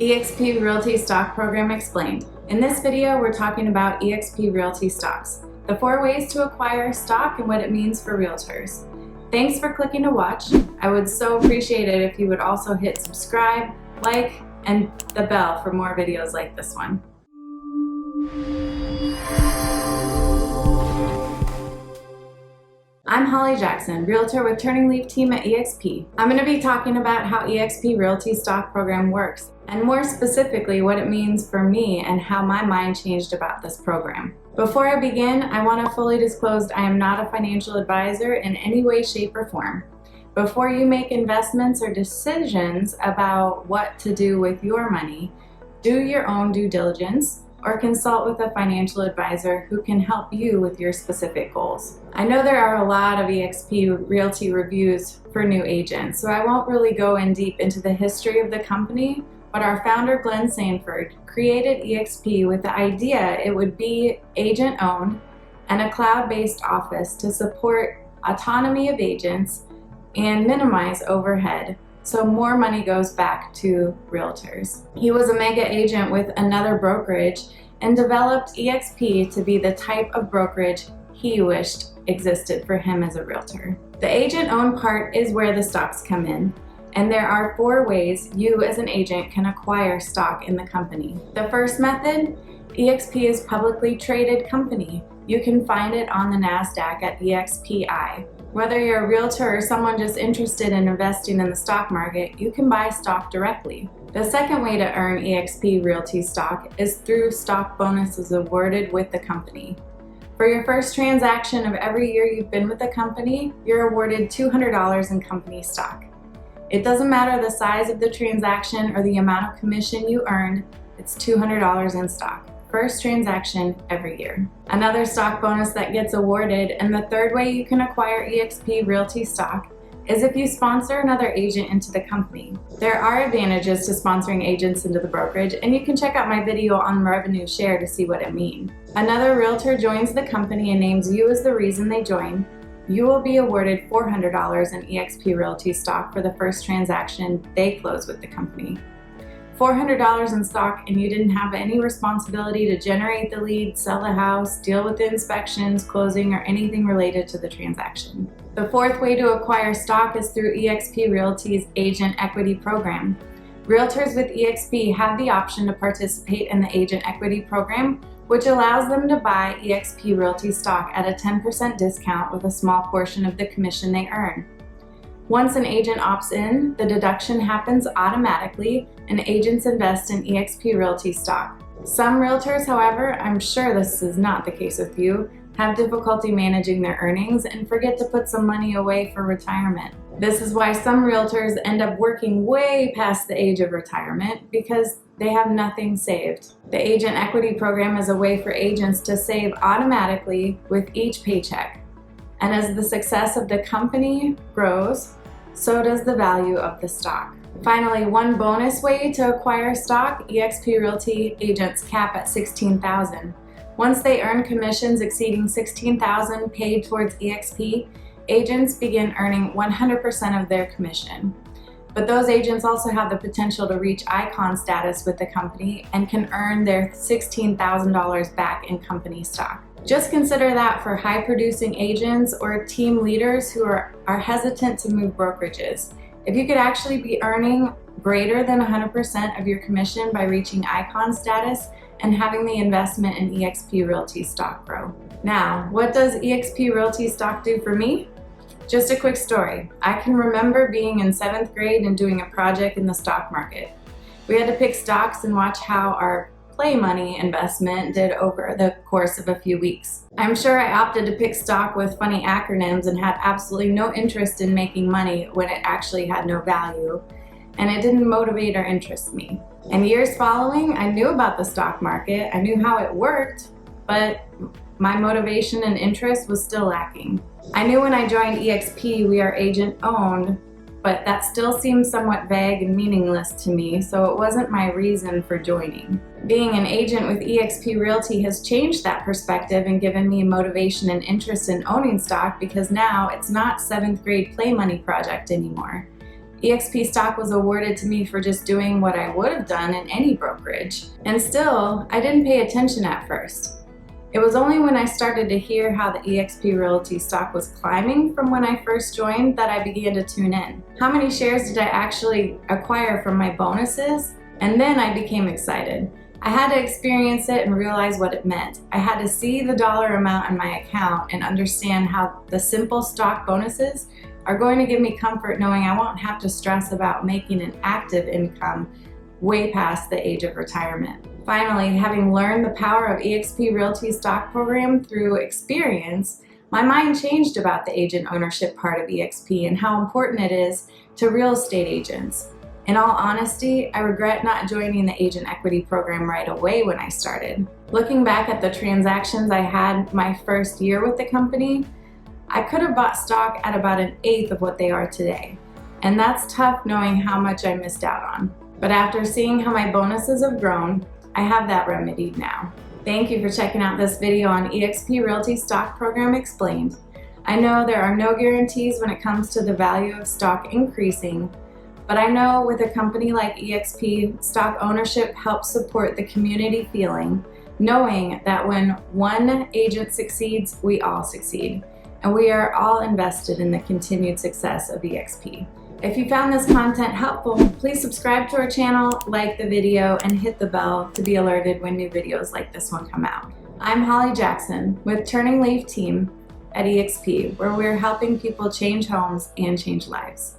eXp Realty Stock Program Explained. In this video, we're talking about eXp Realty stocks, the 4 ways to acquire stock and what it means for realtors. Thanks for clicking to watch. I would so appreciate it if you would also hit subscribe, like, and the bell for more videos like this one. I'm Holly Jackson, realtor with Turning Leaf team at eXp. I'm going to be talking about how eXp Realty Stock Program works, and more specifically what it means for me and how my mind changed about this program. Before I begin, I want to fully disclose I am not a financial advisor in any way, shape, or form. Before you make investments or decisions about what to do with your money, do your own due diligence or consult with a financial advisor who can help you with your specific goals. I know there are a lot of eXp Realty reviews for new agents, so I won't really go in deep into the history of the company, but our founder, Glenn Sanford, created eXp with the idea it would be agent-owned and a cloud-based office to support autonomy of agents and minimize overhead, so more money goes back to realtors. He was a mega agent with another brokerage and developed eXp to be the type of brokerage he wished existed for him as a realtor. The agent-owned part is where the stocks come in, and there are 4 ways you as an agent can acquire stock in the company. The first method, eXp is a publicly traded company. You can find it on the NASDAQ at eXPI. Whether you're a realtor or someone just interested in investing in the stock market, you can buy stock directly. The second way to earn eXp Realty stock is through stock bonuses awarded with the company. For your first transaction of every year you've been with the company, you're awarded $200 in company stock. It doesn't matter the size of the transaction or the amount of commission you earned, it's $200 in stock. First transaction every year. Another stock bonus that gets awarded, and the third way you can acquire eXp Realty stock, is if you sponsor another agent into the company. There are advantages to sponsoring agents into the brokerage, and you can check out my video on revenue share to see what it means. Another realtor joins the company and names you as the reason they join. You will be awarded $400 in eXp Realty stock for the first transaction they close with the company. $400 in stock, and you didn't have any responsibility to generate the lead, sell the house, deal with the inspections, closing, or anything related to the transaction. The fourth way to acquire stock is through eXp Realty's Agent Equity Program. Realtors with eXp have the option to participate in the Agent Equity Program, which allows them to buy eXp Realty stock at a 10% discount with a small portion of the commission they earn. Once an agent opts in, the deduction happens automatically and agents invest in eXp Realty stock. Some realtors, however, I'm sure this is not the case with you, have difficulty managing their earnings and forget to put some money away for retirement. This is why some realtors end up working way past the age of retirement because they have nothing saved. The Agent Equity Program is a way for agents to save automatically with each paycheck. And as the success of the company grows, so does the value of the stock. Finally, one bonus way to acquire stock, eXp Realty agents cap at $16,000. Once they earn commissions exceeding $16,000 paid towards eXp, agents begin earning 100% of their commission. But those agents also have the potential to reach icon status with the company and can earn their $16,000 back in company stock. Just consider that for high-producing agents or team leaders who are hesitant to move brokerages. If you could actually be earning greater than 100% of your commission by reaching icon status and having the investment in eXp Realty stock grow. Now, what does eXp Realty stock do for me? Just a quick story. I can remember being in 7th grade and doing a project in the stock market. We had to pick stocks and watch how our play money investment did over the course of a few weeks. I'm sure I opted to pick stock with funny acronyms and had absolutely no interest in making money when it actually had no value, and it didn't motivate or interest me. In years following, I knew about the stock market, I knew how it worked, but my motivation and interest was still lacking. I knew when I joined eXp we are agent owned, but that still seemed somewhat vague and meaningless to me, so it wasn't my reason for joining. Being an agent with eXp Realty has changed that perspective and given me motivation and interest in owning stock because now it's not 7th grade play money project anymore. eXp stock was awarded to me for just doing what I would have done in any brokerage. And still, I didn't pay attention at first. It was only when I started to hear how the eXp Realty stock was climbing from when I first joined that I began to tune in. How many shares did I actually acquire from my bonuses? And then I became excited. I had to experience it and realize what it meant. I had to see the dollar amount in my account and understand how the simple stock bonuses are going to give me comfort knowing I won't have to stress about making an active income way past the age of retirement. Finally, having learned the power of eXp Realty stock program through experience, my mind changed about the agent ownership part of eXp and how important it is to real estate agents. In all honesty, I regret not joining the agent equity program right away when I started. Looking back at the transactions I had my first year with the company, I could have bought stock at about 1/8 of what they are today. And that's tough knowing how much I missed out on. But after seeing how my bonuses have grown, I have that remedied now. Thank you for checking out this video on eXp Realty Stock Program Explained. I know there are no guarantees when it comes to the value of stock increasing, but I know with a company like eXp, stock ownership helps support the community feeling, knowing that when one agent succeeds, we all succeed. And we are all invested in the continued success of eXp. If you found this content helpful, please subscribe to our channel, like the video, and hit the bell to be alerted when new videos like this one come out. I'm Holly Jackson with Turning Leaf team at eXp, where we're helping people change homes and change lives.